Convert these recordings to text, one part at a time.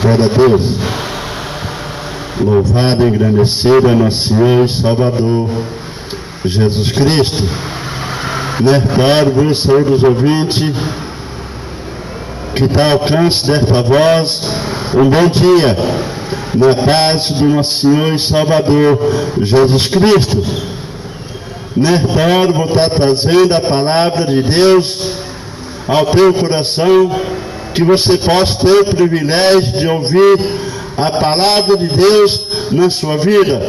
Glória a Deus. Louvado e engrandecido é nosso Senhor e Salvador Jesus Cristo. Oro, saúde os ouvintes que está ao alcance desta voz. Um bom dia, na paz do nosso Senhor e Salvador Jesus Cristo. Oro, vou estar trazendo a palavra de Deus ao teu coração, que você possa ter o privilégio de ouvir a palavra de Deus na sua vida.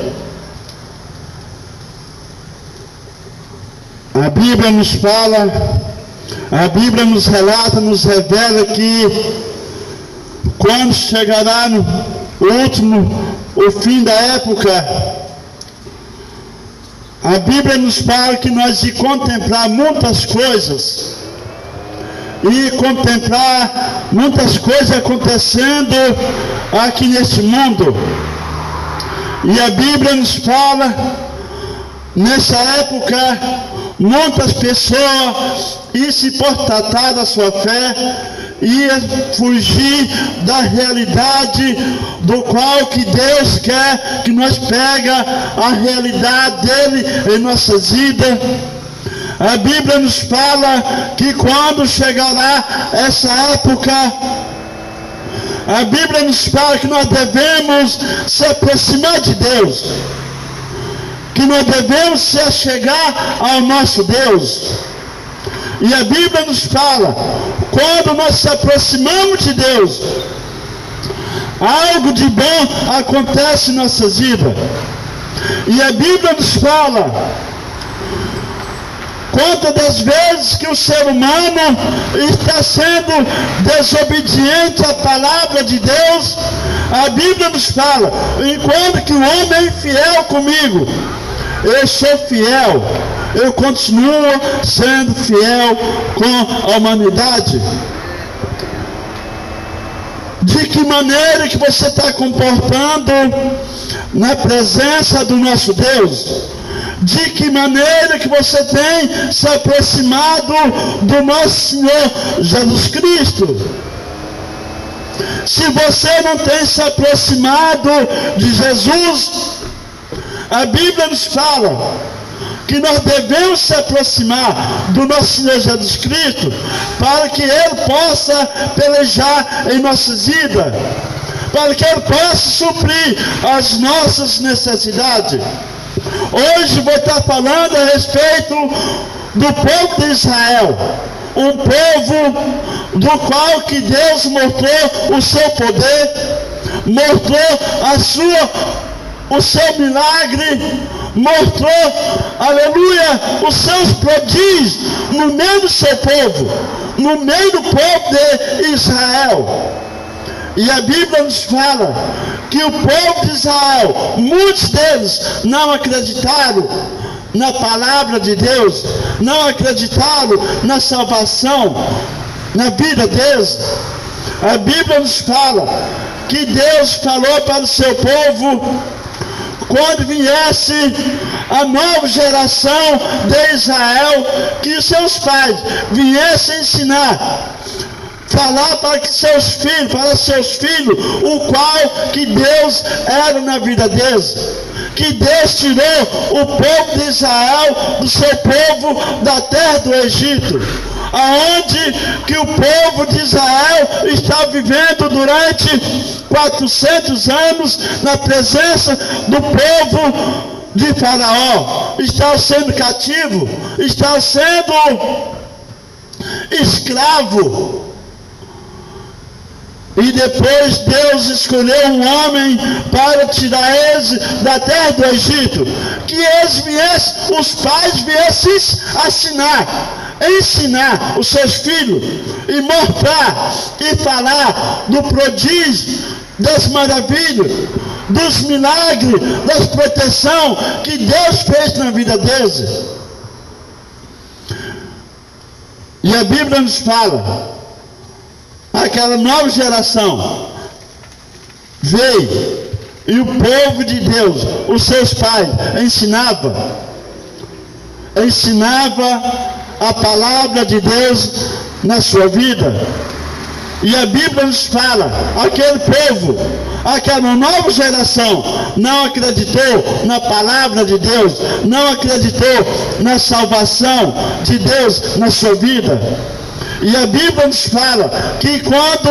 A Bíblia nos fala, a Bíblia nos relata, nos revela que quando chegará o fim da época, a Bíblia nos fala que nós de contemplar muitas coisas, e contemplar muitas coisas acontecendo aqui neste mundo. E a Bíblia nos fala, nessa época, muitas pessoas iam se portar da sua fé, ia fugir da realidade do qual que Deus quer que nós pega a realidade dele em nossas vidas. A Bíblia nos fala que quando chegará essa época, a Bíblia nos fala que nós devemos se aproximar de Deus, que nós devemos se achegar ao nosso Deus. E a Bíblia nos fala, quando nós se aproximamos de Deus, algo de bom acontece em nossas vidas. E a Bíblia nos fala, quantas das vezes que o ser humano está sendo desobediente à palavra de Deus, a Bíblia nos fala, enquanto que o homem é infiel comigo, eu sou fiel, eu continuo sendo fiel com a humanidade. De que maneira que você está comportando na presença do nosso Deus? De que maneira que você tem se aproximado do nosso Senhor Jesus Cristo? Se você não tem se aproximado de Jesus, a Bíblia nos fala que nós devemos se aproximar do nosso Senhor Jesus Cristo, para que Ele possa pelejar em nossas vidas, para que Ele possa suprir as nossas necessidades. Hoje vou estar falando a respeito do povo de Israel, um povo do qual que Deus mostrou o seu poder, mostrou o seu milagre, mostrou, aleluia, os seus prodígios no meio do seu povo, no meio do povo de Israel. E a Bíblia nos fala que o povo de Israel, muitos deles não acreditaram na palavra de Deus, não acreditaram na salvação, na vida deles. A Bíblia nos fala que Deus falou para o seu povo, quando viesse a nova geração de Israel, que os seus pais viessem ensinar, falar para seus filhos, o qual que Deus era na vida deles, que Deus tirou o povo de Israel do seu povo da terra do Egito, aonde que o povo de Israel está vivendo durante 400 anos na presença do povo de Faraó, está sendo cativo, está sendo escravo. E depois Deus escolheu um homem para tirar eles da terra do Egito, que eles viessem, os pais viessem ensinar os seus filhos, e mostrar e falar do prodígio, das maravilhas, dos milagres, das proteções que Deus fez na vida deles. E a Bíblia nos fala, aquela nova geração veio, e o povo de Deus, os seus pais, ensinava a palavra de Deus na sua vida. E a Bíblia nos fala, aquele povo, aquela nova geração, não acreditou na palavra de Deus, não acreditou na salvação de Deus na sua vida. E a Bíblia nos fala que quando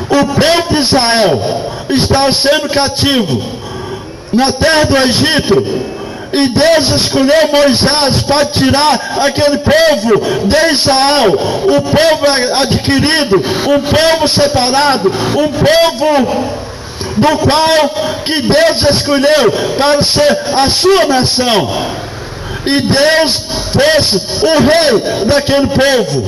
o povo de Israel estava sendo cativo na terra do Egito, e Deus escolheu Moisés para tirar aquele povo de Israel, o povo adquirido, um povo separado, um povo do qual que Deus escolheu para ser a sua nação. E Deus fosse o rei daquele povo.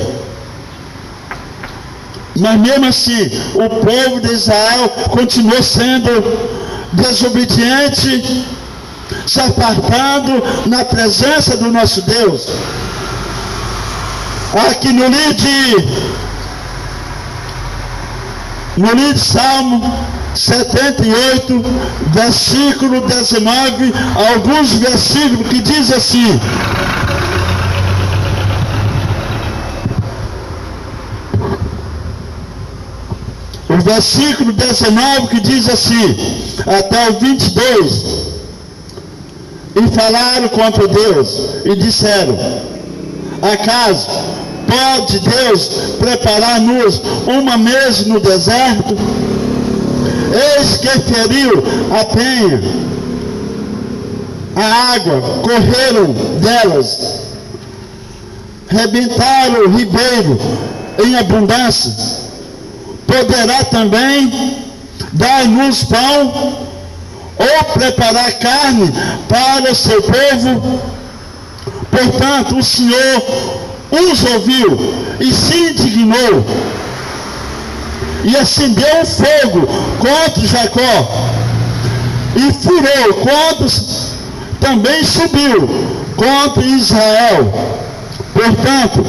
Mas mesmo assim, o povo de Israel continuou sendo desobediente, se apartando na presença do nosso Deus. Aqui no livro de Salmo 78, versículo 19, alguns versículos que diz assim: o versículo 19 que diz assim, até o 22, e falaram contra Deus, e disseram: acaso pode Deus preparar-nos uma mesa no deserto? Eis que feriu a penha, a água, correram delas, rebentaram o ribeiro em abundância. Poderá também dar-nos pão, ou preparar carne para o seu povo? Portanto, o Senhor os ouviu e se indignou, e acendeu um fogo contra Jacó, e furou contra, também subiu contra Israel. Portanto,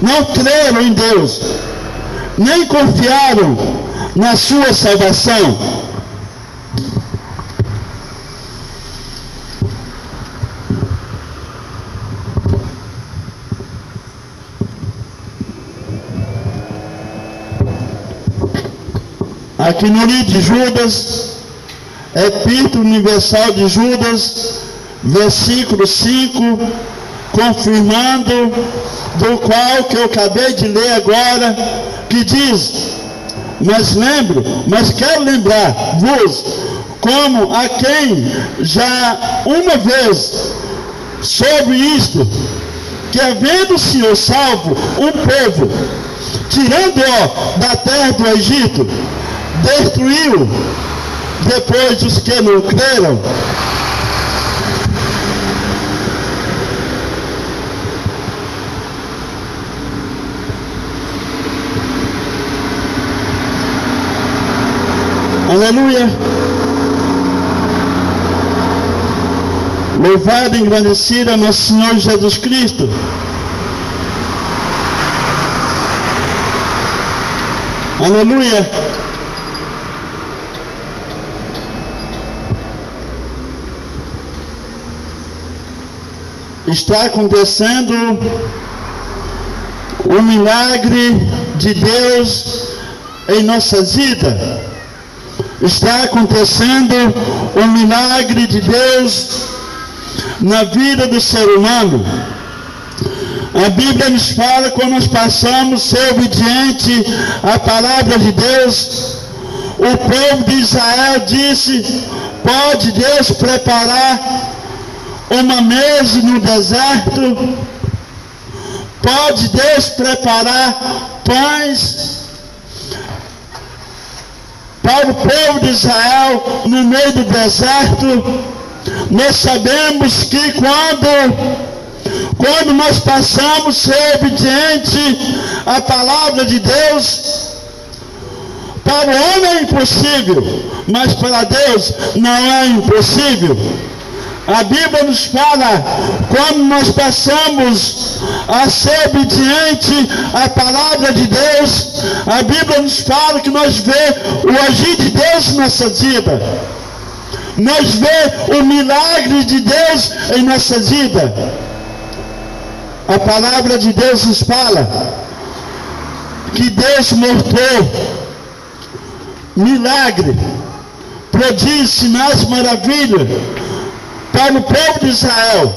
não creram em Deus, nem confiaram na sua salvação. Aqui no livro de Judas, Epístola Universal de Judas, versículo 5, confirmando do qual que eu acabei de ler agora, que diz: mas quero lembrar-vos, como a quem já uma vez sobre isto, que havendo o Senhor salvo um povo, tirando-o da terra do Egito, destruiu depois os que não creram. Aleluia. Louvado e engrandecido é nosso Senhor Jesus Cristo. Aleluia. Está acontecendo o milagre de Deus em nossas vidas. Está acontecendo o milagre de Deus na vida do ser humano. A Bíblia nos fala, quando nós passamos a ser obediente à palavra de Deus, o povo de Israel disse: pode Deus preparar uma mesa no deserto? Pode Deus preparar pães para o povo de Israel no meio do deserto? Nós sabemos que quando nós passamos a ser obediente à palavra de Deus, para o homem é impossível, mas para Deus não é impossível. A Bíblia nos fala, quando nós passamos a ser obediente à palavra de Deus, a Bíblia nos fala que nós vemos o agir de Deus em nossa vida. Nós vemos o milagre de Deus em nossa vida. A palavra de Deus nos fala que Deus mostrou milagre, prodígios, sinais, maravilhas para o povo de Israel.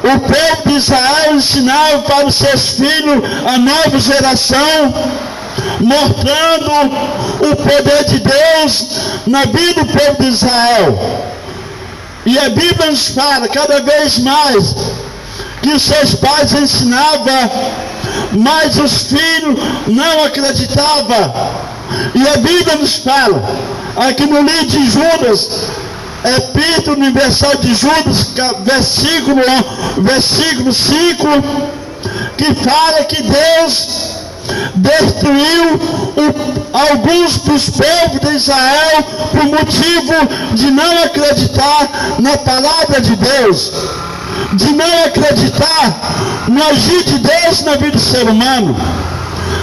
O povo de Israel ensinava para os seus filhos, a nova geração, mostrando o poder de Deus na vida do povo de Israel. E a Bíblia nos fala cada vez mais que os seus pais ensinavam, mas os filhos não acreditavam. E a Bíblia nos fala, aqui no livro de Judas, Epístola Universal de Judas, versículo 5, que fala que Deus destruiu alguns dos povos de Israel por motivo de não acreditar na palavra de Deus, de não acreditar no agir de Deus na vida do ser humano.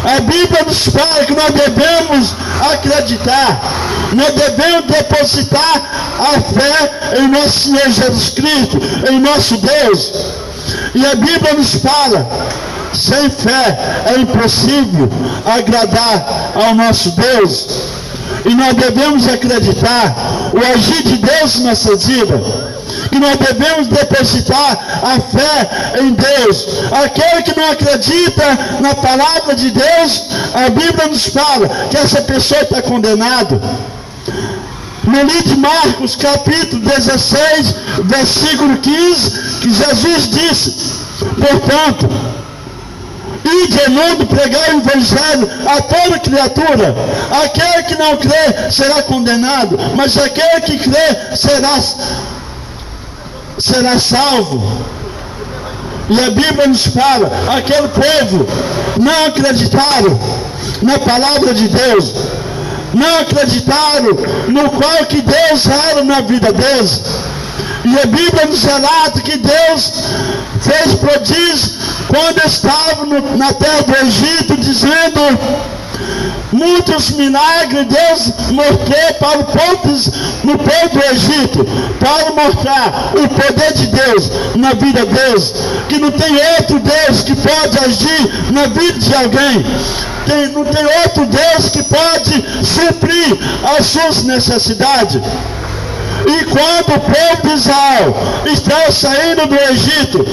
A Bíblia nos fala que nós devemos acreditar, nós devemos depositar a fé em nosso Senhor Jesus Cristo, em nosso Deus. E a Bíblia nos fala, sem fé é impossível agradar ao nosso Deus. E nós devemos acreditar o agir de Deus em nossa vida, que nós devemos depositar a fé em Deus. Aquele que não acredita na palavra de Deus, a Bíblia nos fala que essa pessoa está condenada. No livro de Marcos, capítulo 16, versículo 15, que Jesus disse: portanto, ide ao mundo pregar o evangelho a toda criatura. Aquele que não crê será condenado, mas aquele que crê será salvo. E a Bíblia nos fala, aquele povo não acreditaram na palavra de Deus, não acreditaram no qual que Deus era na vida deles. E a Bíblia nos relata que Deus fez prodígios quando estavam na terra do Egito, dizendo muitos milagres. Deus mostrou para no povo do Egito, para mostrar o poder de Deus na vida deles, que não tem outro Deus que pode agir na vida de alguém. Não tem outro Deus que pode suprir as suas necessidades. E quando o povo de Israel estava saindo do Egito,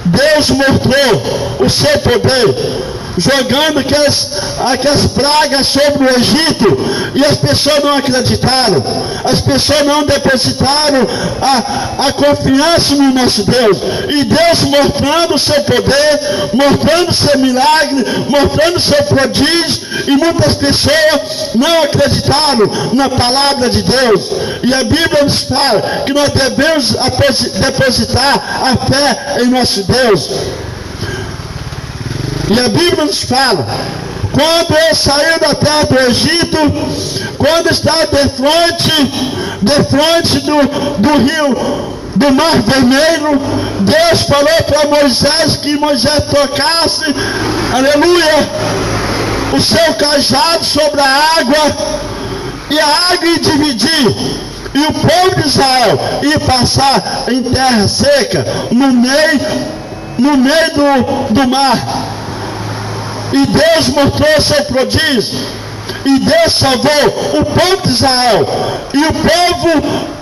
Deus mostrou o seu poder, jogando aquelas pragas sobre o Egito, e as pessoas não acreditaram, as pessoas não depositaram a confiança no nosso Deus. E Deus mostrando o seu poder, mostrando o seu milagre, mostrando o seu prodígio, e muitas pessoas não acreditaram na palavra de Deus. E a Bíblia nos fala que nós devemos depositar a fé em nosso Deus. E a Bíblia nos fala, quando ele saiu da terra do Egito, quando estava de frente do rio, do Mar Vermelho, Deus falou para Moisés que Moisés tocasse, aleluia, o seu cajado sobre a água, e a água ia dividir, e o povo de Israel ia passar em terra seca, no meio do mar. E Deus mostrou o seu prodígio, e Deus salvou o povo de Israel. E o povo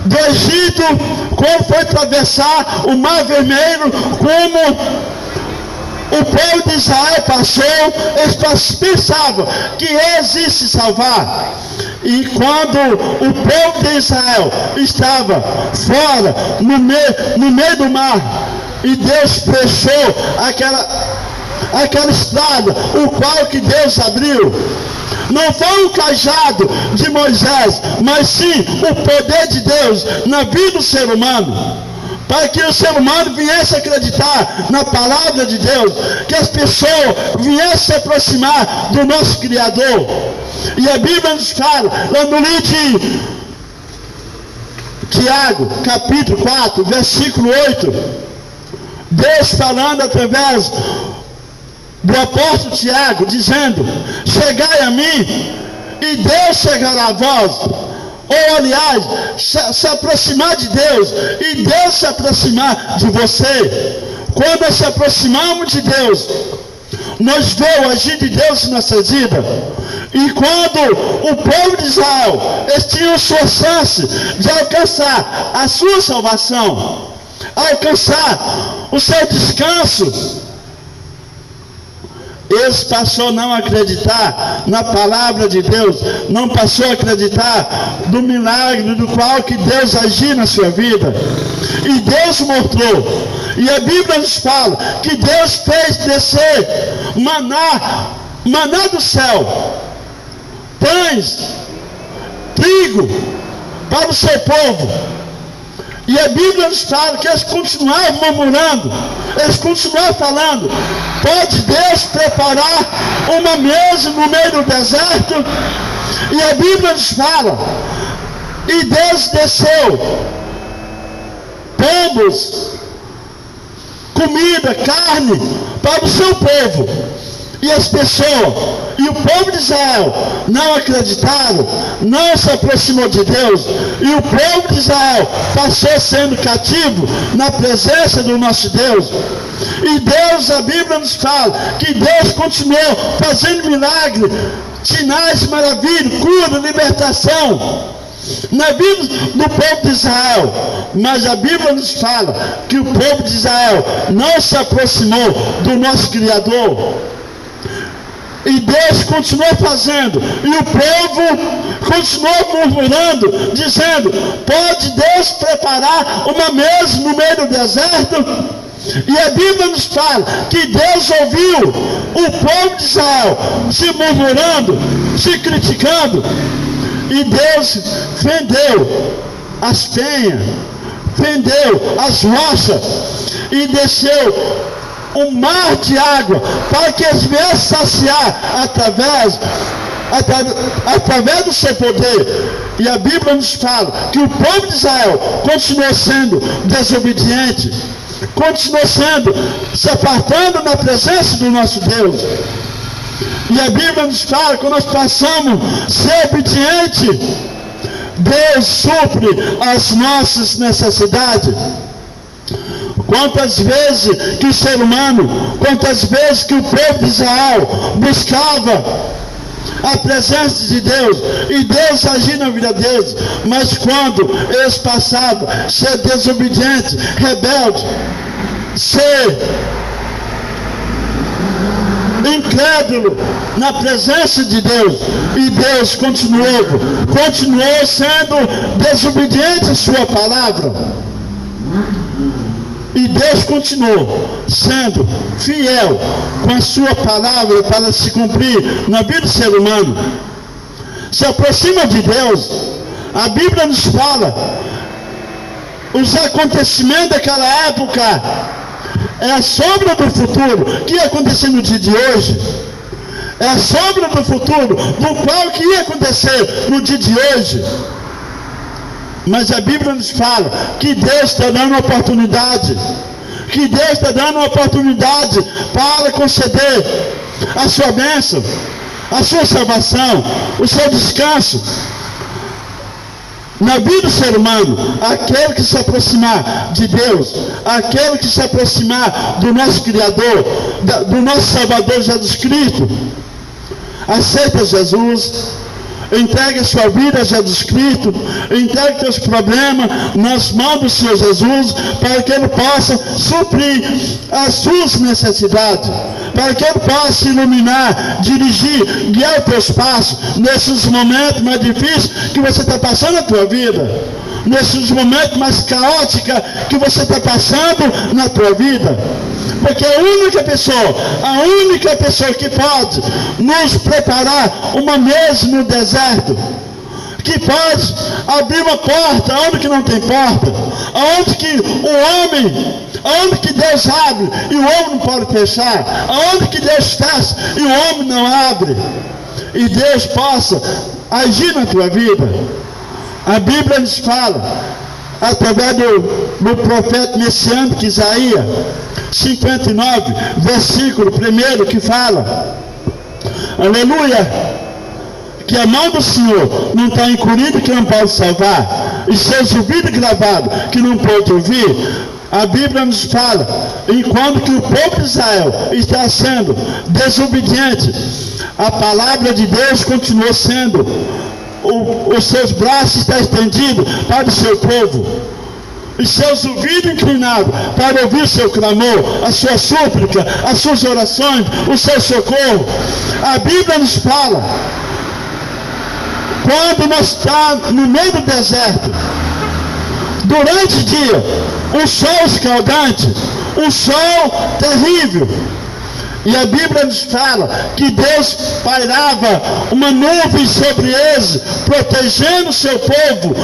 do Egito, quando foi atravessar o Mar Vermelho, como o povo de Israel passou, eles pensavam que eles iam se salvar. E quando o povo de Israel estava fora, no meio do mar, e Deus fechou aquela estrada, o qual que Deus abriu, não foi o cajado de Moisés, mas sim o poder de Deus na vida do ser humano, para que o ser humano viesse a acreditar na palavra de Deus, que as pessoas viessem se aproximar do nosso Criador. E a Bíblia nos fala, lá no livro de Tiago, capítulo 4, versículo 8, Deus falando através do apóstolo Tiago, dizendo: chegai a mim, e Deus chegará a vós. Ou aliás, se aproximar de Deus, e Deus se aproximar de você. Quando nós se aproximamos de Deus, nós vemos o agir de Deus em nossas vidas. E quando o povo de Israel, eles tinham sua chance de alcançar a sua salvação, alcançar o seu descanso, eles passou a não acreditar na palavra de Deus, não passou a acreditar no milagre do qual que Deus agiu na sua vida. E Deus mostrou, e a Bíblia nos fala, que Deus fez descer maná do céu, pães, trigo, para o seu povo. E a Bíblia nos fala que eles continuavam murmurando, eles continuavam falando: pode Deus preparar uma mesa no meio do deserto? E a Bíblia nos fala, e Deus desceu pombos, comida, carne para o seu povo. E as pessoas, e o povo de Israel não acreditaram, não se aproximou de Deus, e o povo de Israel passou sendo cativo na presença do nosso Deus. E Deus, a Bíblia nos fala que Deus continuou fazendo milagre, sinais, maravilhas, cura, libertação na vida do povo de Israel. Mas a Bíblia nos fala que o povo de Israel não se aproximou do nosso Criador. E Deus continuou fazendo, e o povo continuou murmurando, dizendo: pode Deus preparar uma mesa no meio do deserto? E a Bíblia nos fala que Deus ouviu o povo de Israel se murmurando, se criticando, e Deus fendeu as penhas, fendeu as rochas, e desceu um mar de água, para que eles viessem saciar através do seu poder. E a Bíblia nos fala que o povo de Israel continuou sendo desobediente, continuou se apartando da presença do nosso Deus. E a Bíblia nos fala que nós passamos a ser obedientes, Deus supre as nossas necessidades. Quantas vezes que o ser humano, quantas vezes que o povo de Israel buscava a presença de Deus, e Deus agia na vida deles, mas quando eles passavam a ser desobedientes, rebeldes, ser incrédulo na presença de Deus, e Deus continuou sendo desobediente à sua palavra. E Deus continuou sendo fiel com a sua palavra para se cumprir na vida do ser humano. Se aproxima de Deus. A Bíblia nos fala os acontecimentos daquela época, é a sombra do futuro que ia acontecer no dia de hoje. É a sombra do futuro do qual que ia acontecer no dia de hoje. Mas a Bíblia nos fala que Deus está dando uma oportunidade, que Deus está dando uma oportunidade para conceder a sua bênção, a sua salvação, o seu descanso na vida do ser humano. Aquele que se aproximar de Deus, aquele que se aproximar do nosso Criador, do nosso Salvador Jesus Cristo, aceita Jesus, entregue sua vida a Jesus Cristo, entregue seus problemas nas mãos do Senhor Jesus, para que Ele possa suprir as suas necessidades, para que Ele possa iluminar, dirigir, guiar os teus passos nesses momentos mais difíceis que você está passando na tua vida, nesses momentos mais caóticos que você está passando na tua vida. Porque a única pessoa que pode nos preparar uma mesa no deserto, que pode abrir uma porta onde que não tem porta, onde que Deus abre e o homem não pode fechar, onde que Deus fecha e o homem não abre, e Deus possa agir na tua vida. A Bíblia nos fala, através do profeta messiânico Isaías 59, versículo 1, que fala, aleluia, que a mão do Senhor não está encolhida que não pode salvar, e seus ouvidos gravados que não pode ouvir. A Bíblia nos fala, enquanto que o povo de Israel está sendo desobediente, a palavra de Deus continua sendo, os seus braços estão estendidos para o seu povo, e seus ouvidos inclinados para ouvir o seu clamor, a sua súplica, as suas orações, o seu socorro. A Bíblia nos fala, quando nós estamos no meio do deserto, durante o dia, um sol escaldante, um sol terrível, e a Bíblia nos fala que Deus pairava uma nuvem sobre eles, protegendo o seu povo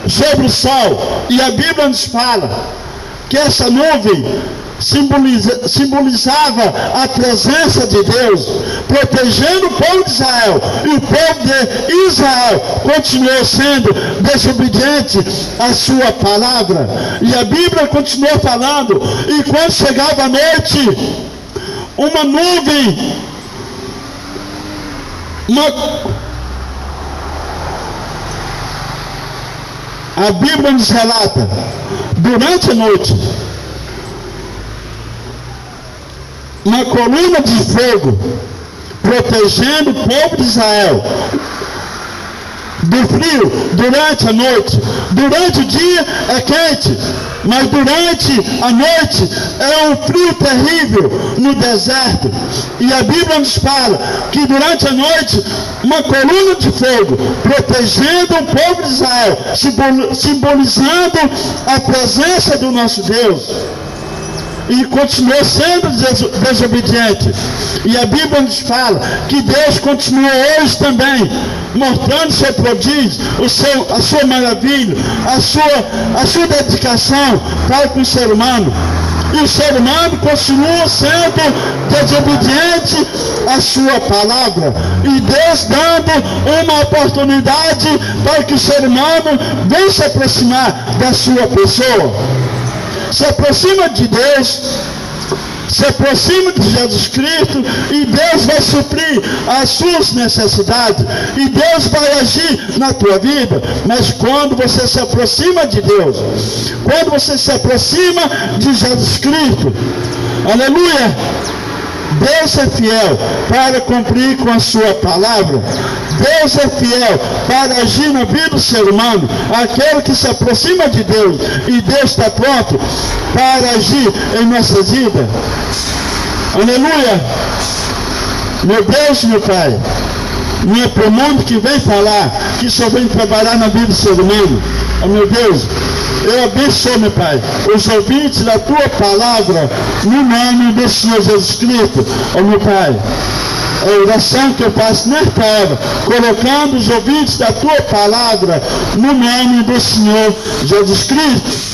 sobre o sol. E a Bíblia nos fala que essa nuvem simbolizava a presença de Deus, protegendo o povo de Israel, e o povo de Israel continuou sendo desobediente à sua palavra. E a Bíblia continuou falando, e quando chegava a noite, uma nuvem, a Bíblia nos relata, durante a noite, uma coluna de fogo protegendo o povo de Israel do frio durante a noite. Durante o dia é quente, mas durante a noite é um frio terrível no deserto. E a Bíblia nos fala que durante a noite uma coluna de fogo protegendo o povo de Israel, simbolizando a presença do nosso Deus. E continuou sendo desobediente. E a Bíblia nos fala que Deus continua hoje também mostrando seu prodígio, a sua maravilha, a sua dedicação para com o ser humano. E o ser humano continua sendo desobediente à sua palavra. E Deus dando uma oportunidade para que o ser humano venha se aproximar da sua pessoa. Se aproxima de Deus, se aproxima de Jesus Cristo, e Deus vai suprir as suas necessidades, e Deus vai agir na tua vida. Mas quando você se aproxima de Deus, quando você se aproxima de Jesus Cristo, aleluia, Deus é fiel para cumprir com a sua palavra. Deus é fiel para agir na vida do ser humano. Aquele que se aproxima de Deus, e Deus está pronto para agir em nossas vidas. Aleluia. Meu Deus, meu Pai, não é para o mundo que vem falar, que só vem trabalhar na vida do ser humano. Oh, meu Deus, eu abençoo, meu Pai, os ouvintes da tua palavra, no nome do Senhor Jesus Cristo. Oh, meu Pai, a oração que eu faço nesta hora, colocando os ouvintes da tua palavra, no nome do Senhor Jesus Cristo.